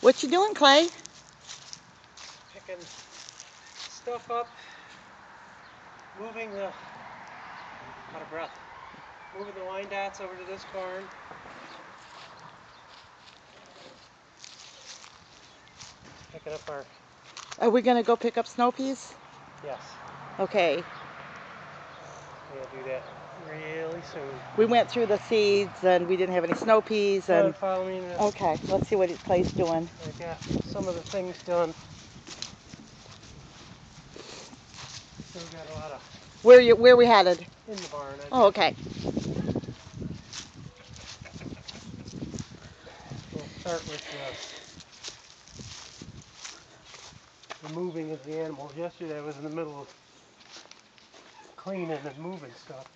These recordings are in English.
What you doing, Clay? Picking stuff up, moving the, out of breath, moving the Wyandottes over to this barn. Picking up our, Are we gonna go pick up snow peas? yes, Okay. we're gonna do that really soon. We went through the seeds and we didn't have any snow peas and. Follow me. Okay, let's see what Clay's doing. I got some of the things done. Still got a lot of. Where we headed? In the barn. Oh, okay. We'll start with the moving of the animals. Yesterday I was in the middle of cleaning and moving stuff.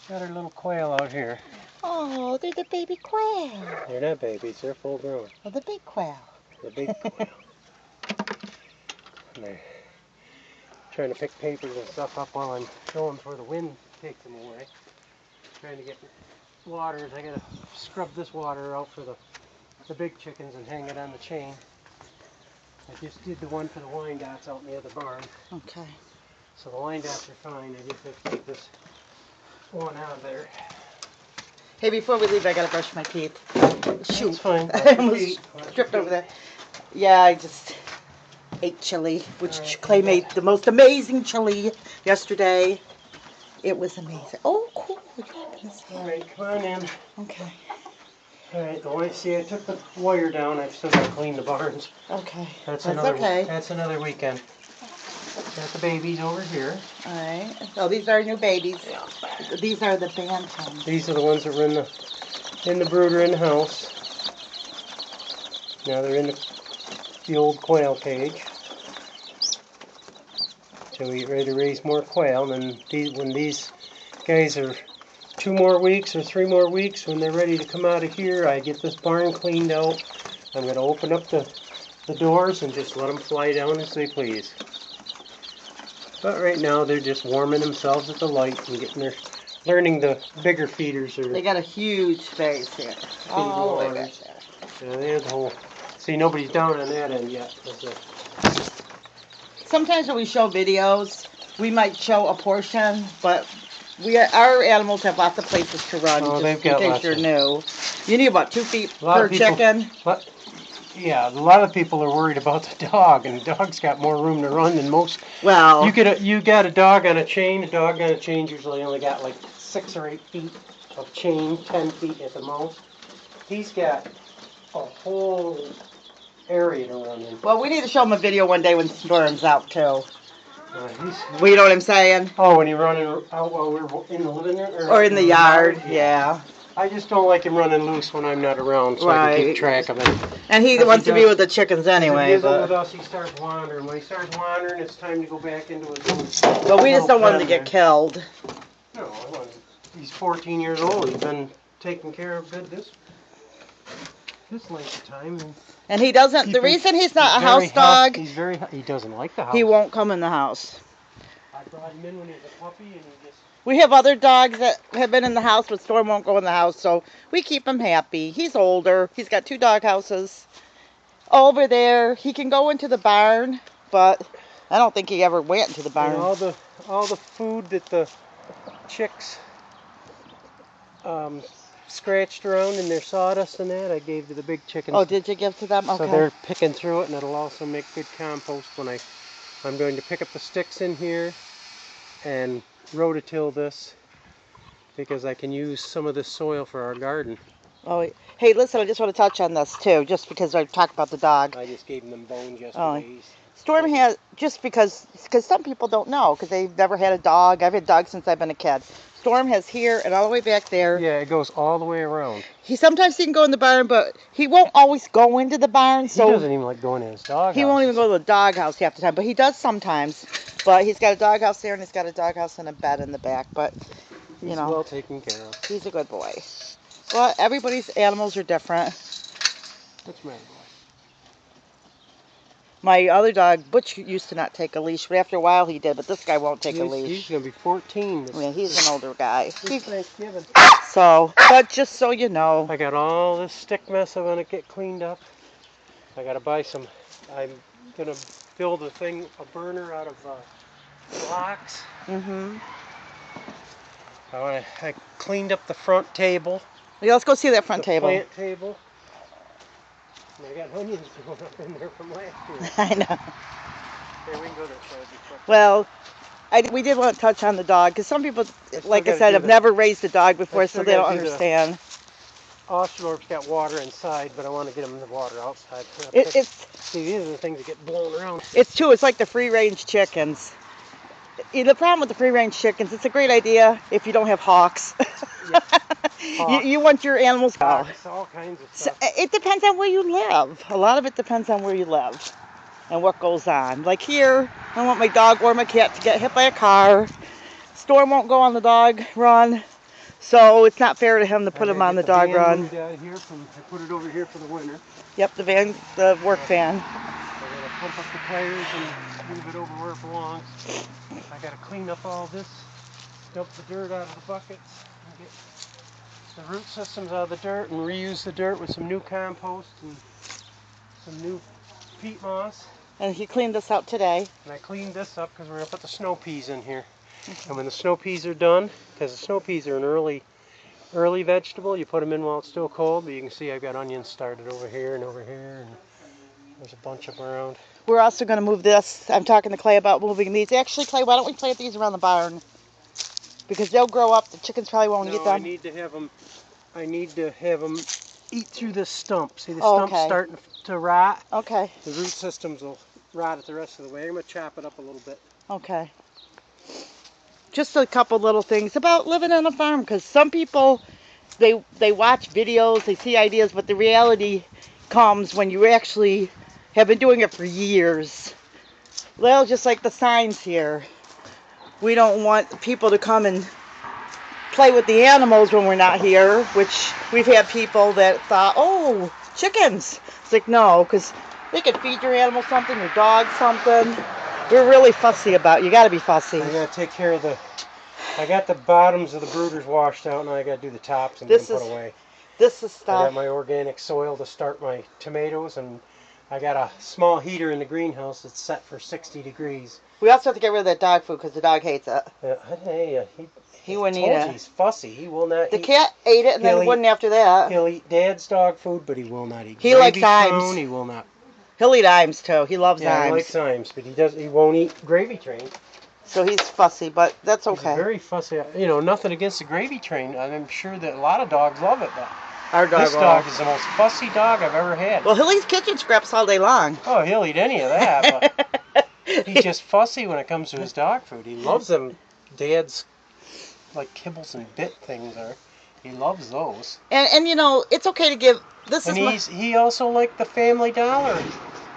Got our little quail out here. Oh, they're the baby quail. They're not babies, they're full grown. Oh, the big quail. The big quail. And they're trying to pick papers and stuff up while I'm going where the wind takes them away. Trying to get waters. I gotta scrub this water out for the big chickens and hang it on the chain. I just did the one for the Wyandottes out in the other barn. Okay. So the Wyandottes are fine. I just have to take this one out of there. Hey, before we leave, I gotta brush my teeth. Shoot. That's fine. I almost tripped over that. Yeah, I just ate chili, which All right, Clay made the most amazing chili yesterday. It was amazing. Oh, cool. Alright, come on in. Okay. Alright, the way, see, I took the wire down. I've still got to clean the barns. Okay. That's okay. That's another weekend. Got the babies over here. Alright. Oh, these are new babies. Yeah. These are the bantams. These are the ones that were in the brooder in the house. Now they're in the old quail cage. So we get ready to raise more quail. And when these guys are 2 more weeks or 3 more weeks, when they're ready to come out of here, I get this barn cleaned out. I'm going to open up the doors and just let them fly down as they please. But right now they're just warming themselves at the light and learning the bigger feeders. They got a huge space here. All the way back there. Yeah, they have the whole. See, nobody's down on that end yet. Sometimes when we show videos, we might show a portion, but our animals have lots of places to run. Oh, just in case you're new. You need about 2 feet per chicken. Yeah, a lot of people are worried about the dog, and the dog's got more room to run than most. Well, you got a dog on a chain. A dog on a chain usually only got like 6 or 8 feet of chain, 10 feet at the most. He's got a whole area to run in. Well, we need to show him a video one day when Storm's out too. Well, you know what I'm saying? Oh, when he's running out while we're in the living room? Or in the yard, yeah. I just don't like him running loose when I'm not around, so I can keep track of it. And he wants to be with the chickens anyway. If he isn't with us, he starts wandering. When he starts wandering, it's time to go back into his little. But we just don't want him to get killed. No, he's 14 years old. He's been taken care of good this length of time. And he doesn't. The reason he's not a house dog. He doesn't like the house. He won't come in the house. I brought him in when he was a puppy, and he just. We have other dogs that have been in the house, but Storm won't go in the house, so we keep him happy. He's older. He's got 2 dog houses over there. He can go into the barn, but I don't think he ever went into the barn. And all the food that the chicks scratched around in their sawdust and that, I gave to the big chickens. Oh, did you give to them? Okay. So they're picking through it, and it'll also make good compost when I'm going to pick up the sticks in here and rototill this, because I can use some of this soil for our garden. Oh, hey, listen, I just want to touch on this too, just because I talked about the dog. I just gave them bones yesterday. Oh. Storm has, just because some people don't know, because they've never had a dog. I've had dogs since I've been a kid. Storm has here and all the way back there. Yeah, it goes all the way around. Sometimes he can go in the barn, but he won't always go into the barn. So he doesn't even like going in his dog house. He won't even go to the dog house half the time, but he does sometimes. But he's got a dog house there, and he's got a dog house and a bed in the back. But he's well taken care of. He's a good boy. Well, everybody's animals are different. What's the matter, My other dog, Butch, used to not take a leash, but after a while he did. But this guy won't take a leash. He's gonna be 14. Yeah, he's an older guy. This Thanksgiving. So, but just so you know. I got all this stick mess I want to get cleaned up. I gotta buy some. I'm gonna build a burner out of blocks. Mm-hmm. I cleaned up the front table. Yeah, let's go see that front the table. Plant table. And I got onions growing up in there from last year. I know. Yeah, we can go there. Well, we did want to touch on the dog because some people, like I said, have never raised a dog before, so they don't understand. Oshlorp's got water inside, but I want to get them the water outside. See, these are the things that get blown around. It's like the free-range chickens. The problem with the free-range chickens, it's a great idea if you don't have hawks. You want your animals. Hawks, all kinds of stuff. So it depends on where you live. A lot of it depends on where you live and what goes on. Like here, I don't want my dog or my cat to get hit by a car. Storm won't go on the dog run, so it's not fair to him to put him on the dog run. I put it over here for the winter. Yep, the work van. I gotta pump up the tires and move it over where it belongs. I gotta clean up all this, dump the dirt out of the buckets, and get the root systems out of the dirt, and reuse the dirt with some new compost and some new peat moss. And he cleaned this out today. And I cleaned this up because we're gonna put the snow peas in here. And when the snow peas are done, because the snow peas are an early vegetable, you put them in while it's still cold. But you can see I've got onions started over here, and there's a bunch of them around. We're also going to move this. I'm talking to Clay about moving these. Actually, Clay, why don't we plant these around the barn? Because they'll grow up. The chickens probably won't eat them. I need to have them eat through this stump. See, the stump's starting to rot. Okay. The root systems will rot it the rest of the way. I'm going to chop it up a little bit. Okay. Just a couple little things about living on a farm, because some people, they watch videos, they see ideas, but the reality comes when you actually have been doing it for years. Well, just like the signs here. We don't want people to come and play with the animals when we're not here, which we've had people that thought, oh, chickens. It's like, no, because they could feed your animal something, your dog something. We're really fussy about. You got to be fussy. I got to take care of I got the bottoms of the brooders washed out, and I got to do the tops and get them put away. This is stuff. I got my organic soil to start my tomatoes, and I got a small heater in the greenhouse that's set for 60 degrees. We also have to get rid of that dog food because the dog hates it. He wouldn't eat it. He's fussy. He will not eat. The cat ate it and then wouldn't after that. He'll eat Dad's dog food, but he will not eat. He likes Imes. He will not. He'll eat Imes too. He loves Imes. Yeah, he likes Imes, but he won't eat Gravy Train. So he's fussy, but that's okay. He's very fussy. You know, nothing against the Gravy Train. I'm sure that a lot of dogs love it, but this dog is the most fussy dog I've ever had. Well, he'll eat kitchen scraps all day long. Oh, he'll eat any of that, but he's just fussy when it comes to his dog food. He loves them. Dad's like kibbles and bit things are. He loves those. And you know, it's okay to give. He also liked the Family Dollar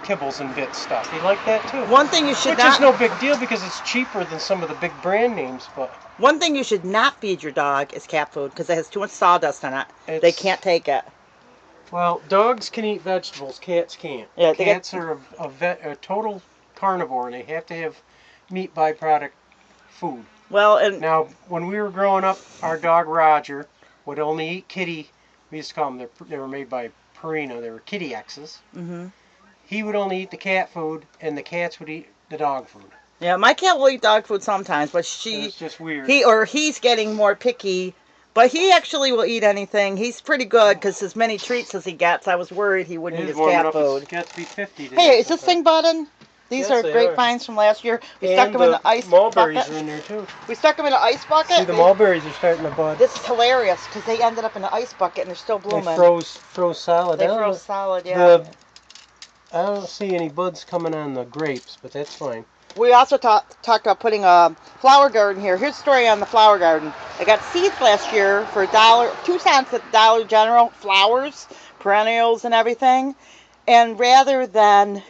kibbles and bit stuff. He liked that too. One thing you should Which is no big deal because it's cheaper than some of the big brand names, but one thing you should not feed your dog is cat food because it has too much sawdust in it. They can't take it. Well, dogs can eat vegetables, cats can't. Yeah, cats are a total carnivore. They have to have meat byproduct food. Well, and now when we were growing up, our dog Roger would only eat kitty. We used to call them. They were made by Purina. They were kitty X's. Mm-hmm. He would only eat the cat food, and the cats would eat the dog food. Yeah, my cat will eat dog food sometimes, but it's just weird. He's getting more picky, but he actually will eat anything. He's pretty good because as many treats as he gets, I was worried he wouldn't eat his cat food. It's got to be 50 today. Hey, is this thing budding? These are grapevines from last year. We stuck them in the ice bucket. Mulberries are in there too. We stuck them in an ice bucket. See, the mulberries are starting to bud. This is hilarious because they ended up in an ice bucket and they're still blooming. They froze solid. They froze solid, yeah. I don't see any buds coming on the grapes, but that's fine. We also talked about putting a flower garden here. Here's a story on the flower garden. I got seeds last year for $2 at Dollar General, flowers, perennials, and everything. And rather than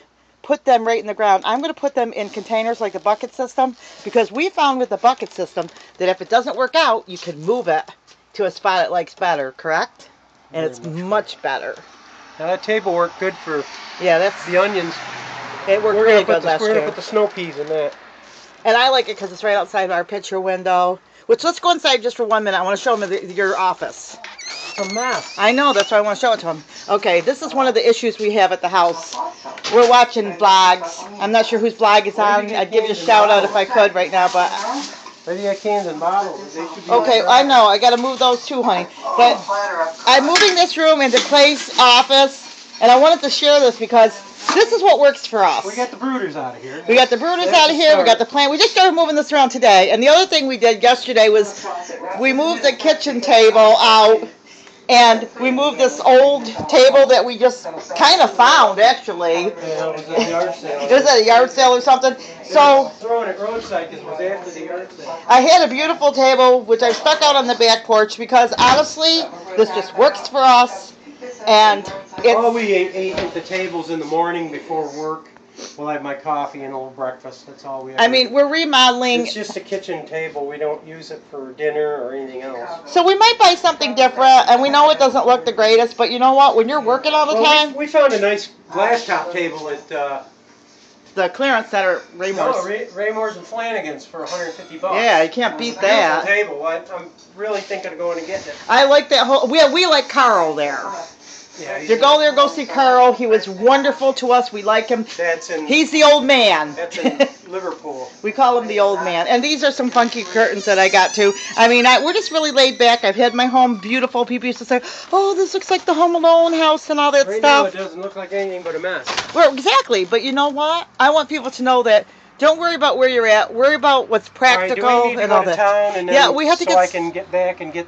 put them right in the ground, I'm going to put them in containers like the bucket system because we found with the bucket system that if it doesn't work out, you can move it to a spot it likes better, correct? And it's much better. Now that table worked good for that's the onions. It worked We're really gonna good last we're gonna year. put the snow peas in that. And I like it because it's right outside our picture window. Which, let's go inside just for 1 minute. I want to show them your office. It's a mess. I know, that's why I want to show it to them. Okay, this is one of the issues we have at the house. We're watching vlogs. I'm not sure whose vlog is on. I'd give you a shout out if I could right now, but... Maybe got cans and bottles. They should be Okay, I know. I got to move those too, honey. But I'm moving this room into Clay's office, and I wanted to share this because this is what works for us. We got the brooders out of here. We got the brooders out of here. We got the plant. We just started moving this around today. And the other thing we did yesterday was we moved the kitchen table out, and we moved this old table that we just kind of found, actually. Yeah, it was at the yard sale. It was at a yard sale or something. So Throwing it roadside because it was after the yard sale. I had a beautiful table, which I stuck out on the back porch because honestly, this just works for us. And All it's, we ate at the tables in the morning before work. We'll have my coffee and a little breakfast. That's all we have. I mean, we're remodeling. It's just a kitchen table. We don't use it for dinner or anything else. So we might buy something different, and we know it doesn't look the greatest, but you know what? When you're working all the time, We found a nice glass top table at the clearance center, Raymond's. Raymores and Flanagan's for $150. Yeah, you can't beat Beautiful that. table. I'm really thinking of going and getting it. I like that whole. We like Carl there. Yeah, You go there, go see Carl. He was wonderful to us. We like him. That's in He's the old man. that's in Liverpool. We call him the old man. And these are some funky curtains that I got too. I mean, we're just really laid back. I've had my home beautiful. People used to say, oh, this looks like the Home Alone house and all that Right now, it stuff. doesn't look like anything but a mess. Well, exactly. But you know what? I want people to know that don't worry about where you're at. Worry about what's practical All right, do we need to and go all to that. town and then Yeah, we have to so get I can get back and get